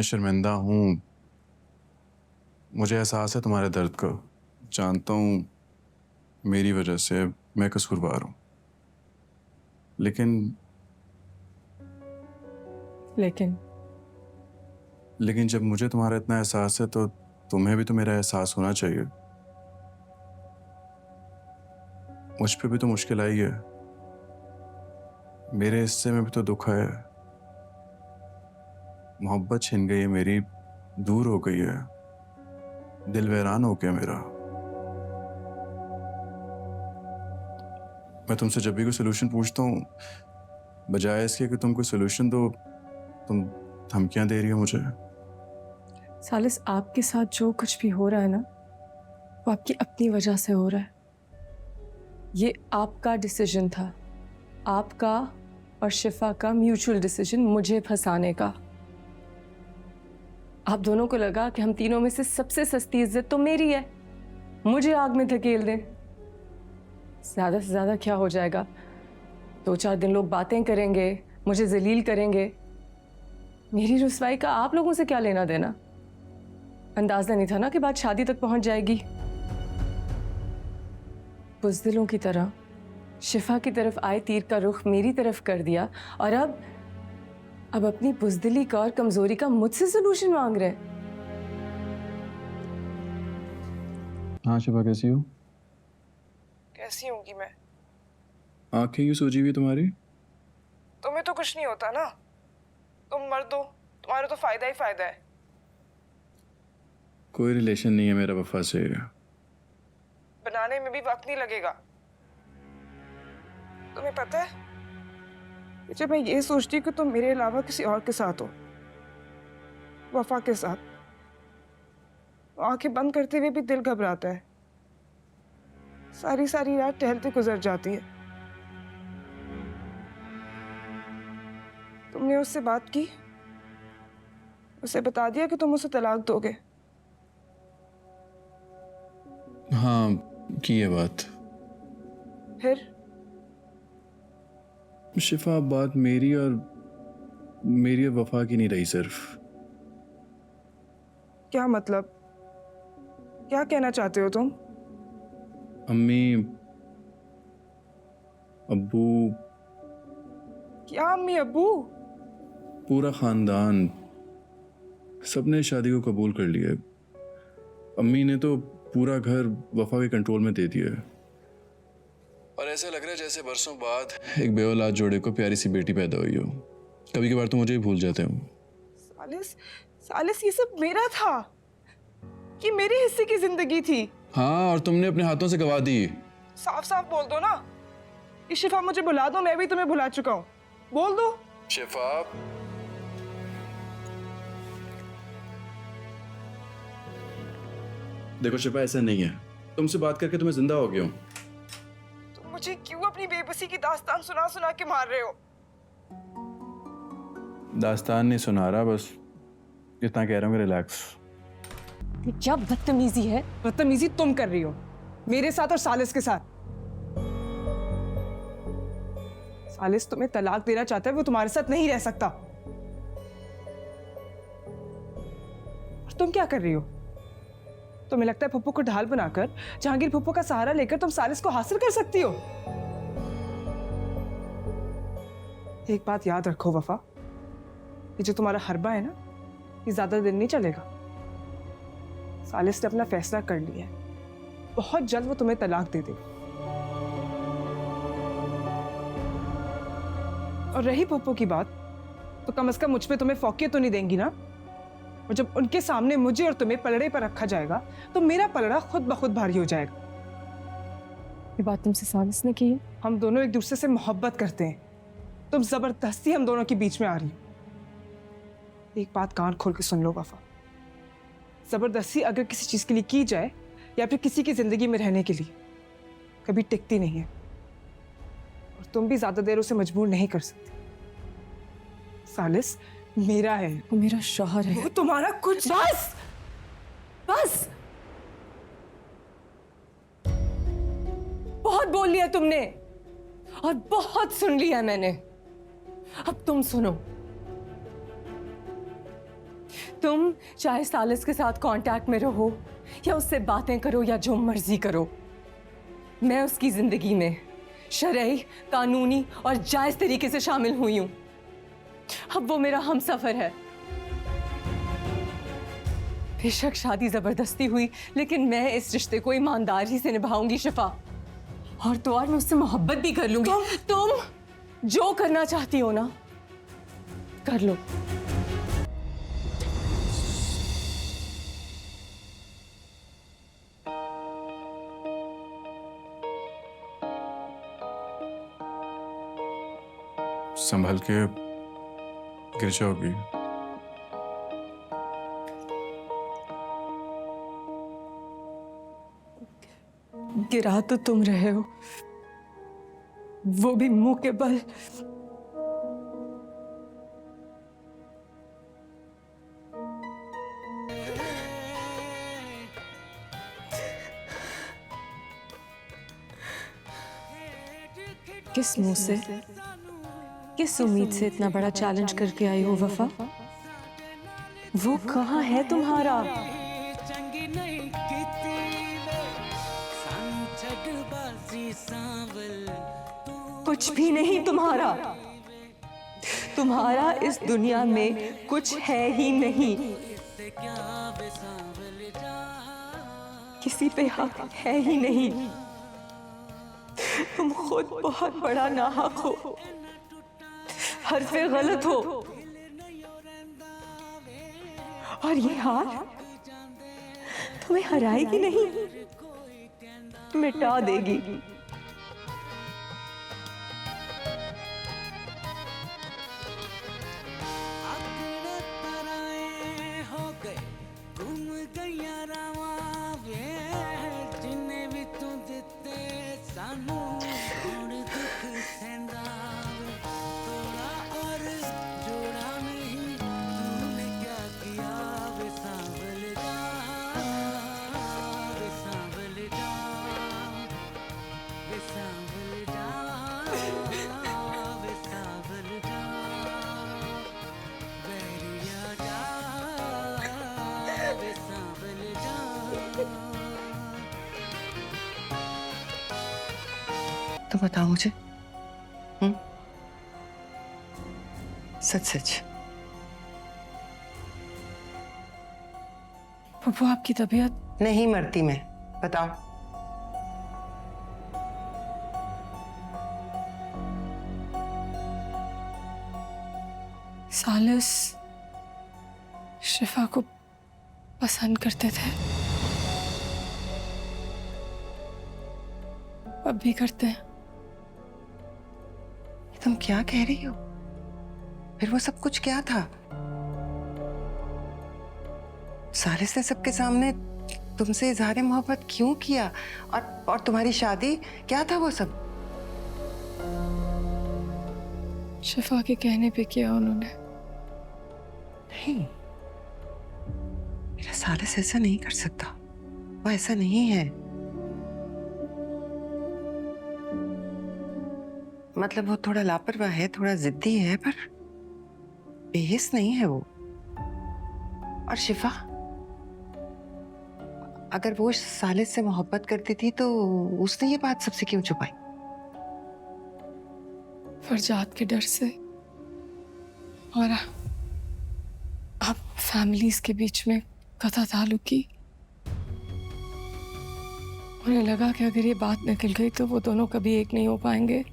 शर्मिंदा हूँ, मुझे एहसास है तुम्हारे दर्द का। जानता हूँ मेरी वजह से मैं कसूरवार हूँ, लेकिन जब मुझे तुम्हारा इतना एहसास है तो तुम्हें भी तो मेरा एहसास होना चाहिए। मुझ पे भी तो मुश्किल आई है, मेरे हिस्से में भी तो दुख है। मोहब्बत छिन गई है मेरी, दूर हो गई है, दिल वीरान हो गया मेरा। मैं तुमसे जब भी कोई सोल्यूशन पूछता हूँ, बजाय इसके कि तुम कोई सोल्यूशन दो, तुम धमकियां दे रही हो मुझे। सालिस, आपके साथ जो कुछ भी हो रहा है ना, वो आपकी अपनी वजह से हो रहा है। ये आपका डिसीजन था, आपका और शिफा का म्यूचुअल डिसीजन मुझे फंसाने का। आप दोनों को लगा कि हम तीनों में से सबसे सस्ती इज्जत तो मेरी है, मुझे आग में धकेल दें। ज्यादा से ज्यादा क्या हो जाएगा, 2-4 दिन लोग बातें करेंगे, मुझे जलील करेंगे। मेरी रुसवाई का आप लोगों से क्या लेना देना? अंदाजा नहीं था ना कि बात शादी तक पहुंच जाएगी। बुज़दिलों की तरह शिफा की तरफ आए तीर का रुख मेरी तरफ कर दिया, और अब अपनी बुज़दिली का और कमजोरी का मुझसे सलूशन मांग रहे। हाँ शिफा, कैसी हो? कैसी होंगी मैं? आंखें क्यों सूजी हुई तुम्हारी? तुम्हें तो कुछ नहीं होता ना, तुम मर्द हो, तुम्हारा तो फायदा ही फायदा है। कोई रिलेशन नहीं है मेरा वफा से। बनाने में भी वक्त नहीं लगेगा। तुम्हें पता है कि जब मैं ये सोचती हूँ कि तुम मेरे अलावा किसी और के साथ हो, वफा के साथ, तो आंखें बंद करते हुए भी दिल घबराता है। सारी सारी रात टहलते गुजर जाती है। तुमने उससे बात की, उसे बता दिया कि तुम उसे तलाक दोगे? हाँ की है बात। फिर शिफा, बात मेरी और वफा की नहीं रही सिर्फ। क्या मतलब? क्या कहना चाहते हो तुम? अम्मी, अब्बू, क्या अम्मी अब्बू? पूरा खानदान, सबने शादी को कबूल कर लिया। अम्मी ने तो पूरा घर वफा के कंट्रोल में दे दिया है, और ऐसा लग रहा है जैसे बरसों बाद एक बेऔलाद जोड़े को प्यारी सी बेटी पैदा हुई हो। कभी कभार तो मुझे ही भूल जाते हो। सालिस, ये सब मेरा था, कि मेरे हिस्से की जिंदगी थी। हाँ, और तुमने अपने हाथों से गवा दी। साफ साफ बोल दो ना कि शिफा मुझे भुला दो, मैं भी तुम्हें भुला चुका हूँ। बोल दो। शिफा, देखो शिफा, ऐसा नहीं है। तुमसे बात करके तुम्हें जिंदा हो गया हूं। तुम मुझे क्यों अपनी बेबसी की दास्तान सुना सुना के मार रहे हो? दास्तान नहीं सुना रहा, बस इतना कह रहा हूँ कि रिलैक्स। ये क्या बदतमीजी है? बदतमीजी तुम कर रही हो मेरे साथ और सालिस के साथ। सालिस तुम्हें तलाक देना चाहता है, वो तुम्हारे साथ नहीं रह सकता। और तुम क्या कर रही हो? तुम्हें लगता है फुप्पो को ढाल बनाकर, जहांगीर फुप्पो का सहारा लेकर तुम सालिस को हासिल कर सकती हो? एक बात याद रखो वफा, ये जो तुम्हारा हरबा है ना, ये ज्यादा दिन नहीं चलेगा। सालिस ने अपना फैसला कर लिया है, बहुत जल्द वो तुम्हें तलाक दे देगी। और रही फुप्पो की बात, तो कम से कम मुझ पे तुम्हें फौकियत तो नहीं देंगी ना? और जब उनके सामने मुझे और तुम्हें पलड़े पर रखा जाएगा, तो मेरा पलड़ा खुद ब खुद भारी हो जाएगा। ये बात तुमसे सालिस ने की है? हम दोनों एक दूसरे से मोहब्बत करते हैं, तुम जबरदस्ती हम दोनों के बीच में आ रही हो। एक बात कान खोल के सुन लो वफा, जबरदस्ती अगर किसी चीज के लिए की जाए, या फिर किसी की जिंदगी में रहने के लिए, कभी टिकती नहीं है। और तुम भी ज्यादा देर उसे मजबूर नहीं कर सकती। सालिस मेरा है, वो मेरा शौहर है। वो तुम्हारा कुछ। बस बस, बहुत बोल लिया तुमने और बहुत सुन लिया मैंने। अब तुम सुनो। तुम चाहे सालिस के साथ कांटेक्ट में रहो या उससे बातें करो या जो मर्जी करो, मैं उसकी जिंदगी में शरई, कानूनी और जायज तरीके से शामिल हुई हूं। अब वो मेरा हमसफर है। बेशक शादी जबरदस्ती हुई, लेकिन मैं इस रिश्ते को ईमानदारी से निभाऊंगी शिफा। और तो और मैं उससे मोहब्बत भी कर लूंगी। तुम जो करना चाहती हो ना, कर लो। संभल के, गिर जाओगी। गिरा तो तुम रहे हो, वो भी मुंह के बल। किस मुंह से, किस उम्मीद से इतना बड़ा चैलेंज करके आई हो वफा? वो कहाँ है तुम्हारा? कुछ भी नहीं तुम्हारा। तुम्हारा इस दुनिया में कुछ है ही नहीं। किसी पे हक है ही नहीं। तुम खुद बहुत बड़ा नाहक हो, हरफे गलत हो। और ये हार तुम्हें हराएगी नहीं, मिटा देगी। तो बताओ मुझे, सच सच। पप्पू, आपकी तबीयत? नहीं मरती मैं, बताओ। सालिस शिफा को पसंद करते थे, अब भी करते हैं। तुम क्या कह रही हो? फिर वो सब कुछ क्या था? सालिस ने सबके सामने तुमसे इजहार मोहब्बत क्यों किया? और तुम्हारी शादी, क्या था वो सब? शिफा के कहने पे किया उन्होंने। नहीं, मेरा सालिस ऐसा नहीं कर सकता। वो ऐसा नहीं है। मतलब वो थोड़ा लापरवाह है, थोड़ा जिद्दी है, पर बेहिस नहीं है वो। और शिफा, अगर वो सालिस से मोहब्बत करती थी तो उसने ये बात सबसे क्यों छुपाई? फरजाद के डर से। और अब फैमिलीज के बीच में कथा ताल्लुकी। उन्हें लगा कि अगर ये बात निकल गई तो वो दोनों कभी एक नहीं हो पाएंगे।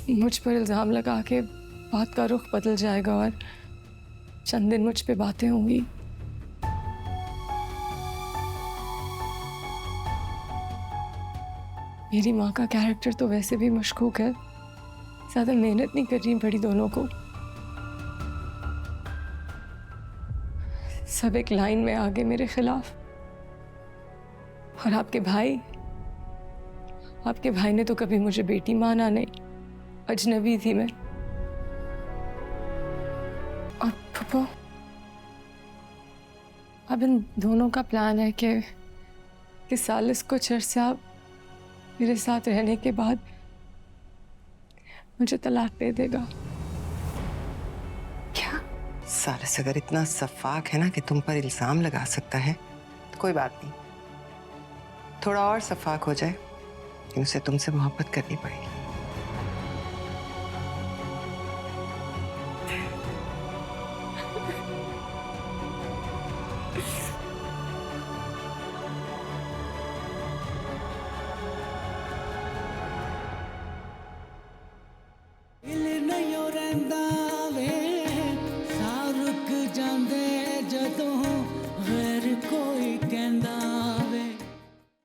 मुझ पर इल्जाम लगा के बात का रुख बदल जाएगा और चंद दिन मुझ पे बातें होंगी। मेरी माँ का कैरेक्टर तो वैसे भी मशकूक है, ज्यादा मेहनत नहीं कर रही बड़ी दोनों को। सब एक लाइन में आगे मेरे खिलाफ। और आपके भाई ने तो कभी मुझे बेटी माना नहीं, अजनबी थी मैं। और पप्पू, अब इन दोनों का प्लान है कि सालिस कुछ अरसा मेरे साथ रहने के बाद मुझे तलाक दे देगा। क्या? सारस अगर इतना सफाक है ना कि तुम पर इल्जाम लगा सकता है तो कोई बात नहीं, थोड़ा और सफाक हो जाए, लेकिन उसे तुमसे मोहब्बत करनी पड़ेगी।